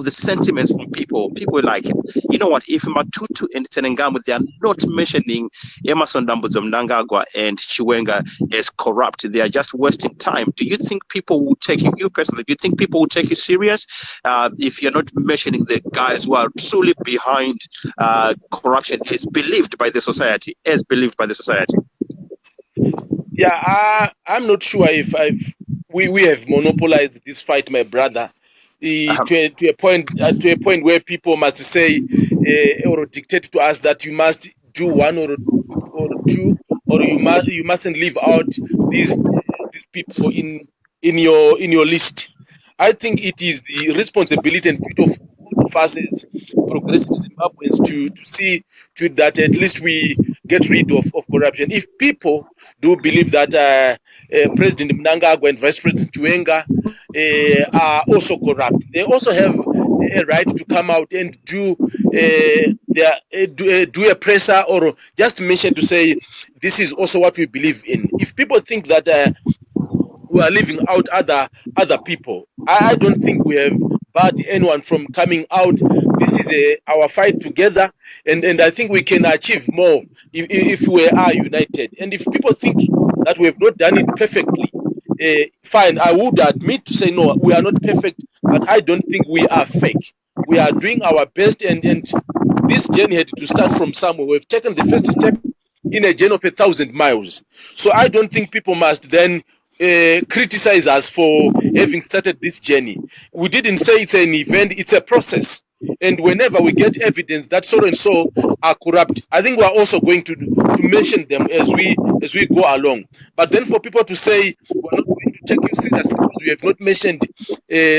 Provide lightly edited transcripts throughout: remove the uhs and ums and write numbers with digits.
the sentiments from people. People are like, you know what, if Matutu and Tsenengamu, they are not mentioning Emerson Mnangagwa and Chiwenga as corrupt, they are just wasting time. Do you think people will take you personally, do you think people will take you serious if you're not mentioning the guys who are truly behind corruption as believed by the society? Yeah, I'm not sure if we have monopolized this fight, my brother, to a point where people must say or dictate to us that you must do one or two, or you mustn't leave out these people in your list. I think it is the responsibility and duty of us as progressive Zimbabweans to see to it that at least we get rid of corruption. If people do believe that President Mnangagwa and Vice President Chiwenga are also corrupt, they also have a right to come out and do a presser or just mention to say this is also what we believe in. If people think that we are leaving out other people, I don't think we have barred anyone from coming out. This is our fight together, and I think we can achieve more if we are united. And if people think that we have not done it perfectly, fine, I would admit to say no, we are not perfect, but I don't think we are fake. We are doing our best, and this journey had to start from somewhere. We've taken the first step in a journey of 1,000 miles. So I don't think people must then criticize us for having started this journey. We didn't say it's an event, it's a process. And whenever we get evidence that so and so are corrupt, I think we are also going to mention them as we go along. But then for people to say we're not going to take you seriously because we have not mentioned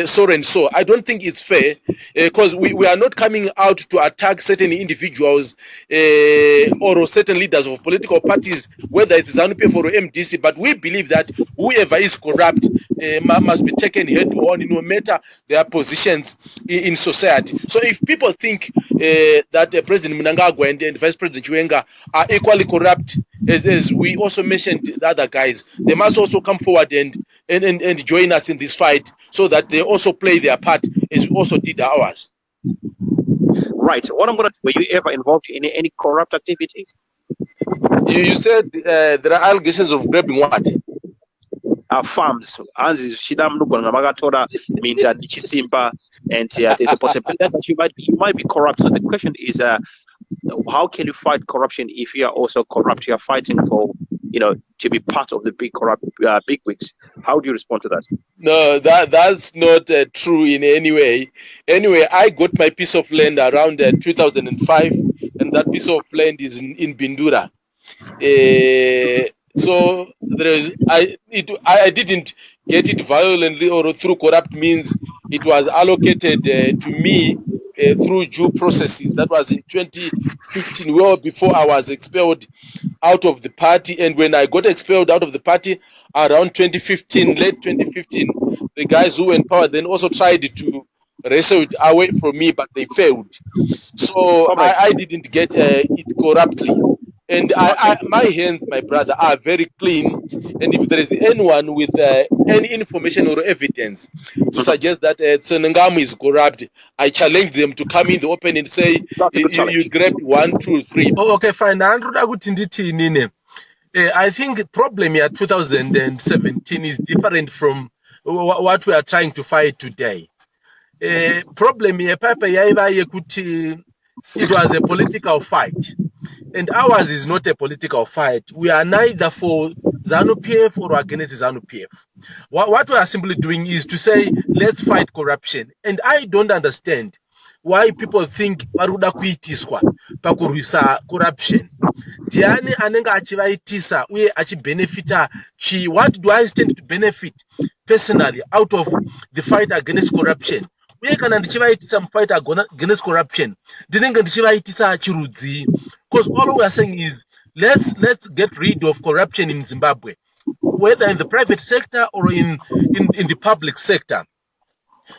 so and so, I don't think it's fair, because we are not coming out to attack certain individuals or certain leaders of political parties, whether it's ZANU-PF or MDC, but we believe that whoever is corrupt must be taken head on, no matter their positions in society. So if people think that President Mnangagwa and Vice President Chiwenga are equally corrupt, as we also mentioned the other guys, they must also come forward and join us in this fight, so that they also play their part as we also did ours. Right. What I'm going to, were you ever involved in any corrupt activities? You said there are allegations of grabbing what? Farms. And there's a possibility that you might be corrupt. So the question is, how can you fight corruption if you are also corrupt? You are fighting for, to be part of the big corrupt bigwigs. How do you respond to that? No, that's not true in any way. Anyway, I got my piece of land around 2005, and that piece of land is in Bindura. So there is, I didn't get it violently or through corrupt means. It was allocated to me through due processes. That was in 2015, well before I was expelled out of the party. And when I got expelled out of the party around 2015, late 2015, the guys who were in power then also tried to wrestle it away from me, but they failed. So I didn't get it corruptly. And my hands, my brother, are very clean. And if there is anyone with any information or evidence to suggest that Tsenengamu is corrupt, I challenge them to come in the open and say, you grabbed 1, 2, 3. Oh, okay, fine. I think the problem here 2017 is different from what we are trying to fight today. Problem here, it was a political fight. And ours is not a political fight. We are neither for ZANU-PF or against ZANU-PF. What we are simply doing is to say, let's fight corruption. And I don't understand why people think paruda kuitiswa pakurwisa corruption. Diani anenga achivaitisa uye achibenefita chi. What do I stand to benefit personally out of the fight against corruption? Uye kana ndichivaitisa fight against corruption, ndinenge ndichivaitisa chirudzi. Because all we are saying is let's get rid of corruption in Zimbabwe, whether in the private sector or in the public sector.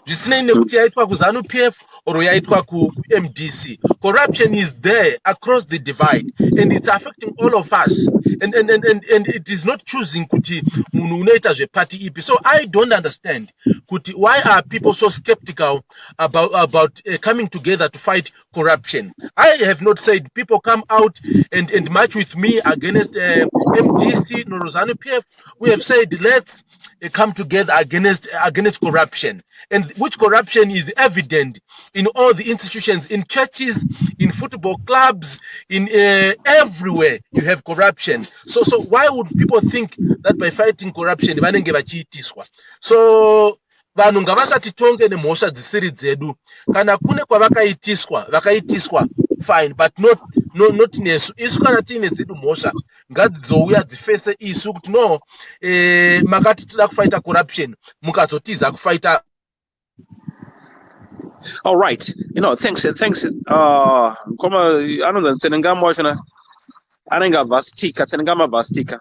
Zvisinei nekuti yaitwa kuZANU-PF or yaitwa ku MDC. corruption is there across the divide, and it's affecting all of us. And it is not choosing kuti munhu unoita zveparty ipi. So I don't understand kuti why are people so skeptical about coming together to fight corruption. I have not said people come out and march with me against MDC nor ZANU-PF. We have said let's come together against corruption, and which corruption is evident in all the institutions, in churches, in football clubs, in everywhere you have corruption. So why would people think that by fighting corruption vanenge vachiitiswa? So vanhu ngavasatitonge nemhosva dzisiri dzedu. Kana kune kwavakaitiswa fine, but not nesu. Isu kana tiine dzedu mhosva ngadzouya dzifese isu kuti no makati toda kufighta corruption mukazotiza kufighta. All right, thanks. Koma anonza Tsenengamu wachona anenga vastika Tsenengamu vastika.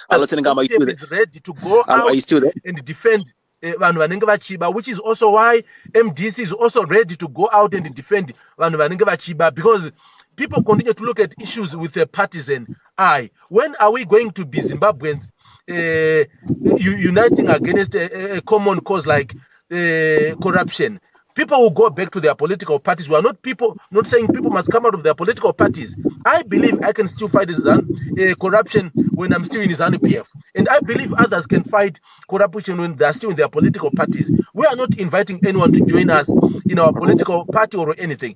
Tsenengamu is ready to go out and defend vanhu vanenge vachiba, which is also why MDC is also ready to go out and defend vanhu vanenge vachiba, because people continue to look at issues with a partisan eye. When are we going to be Zimbabweans uniting against a common cause like corruption? People will go back to their political parties. We are not saying people must come out of their political parties. I believe I can still fight corruption when I'm still in ZANU-PF. And I believe others can fight corruption when they're still in their political parties. We are not inviting anyone to join us in our political party or anything.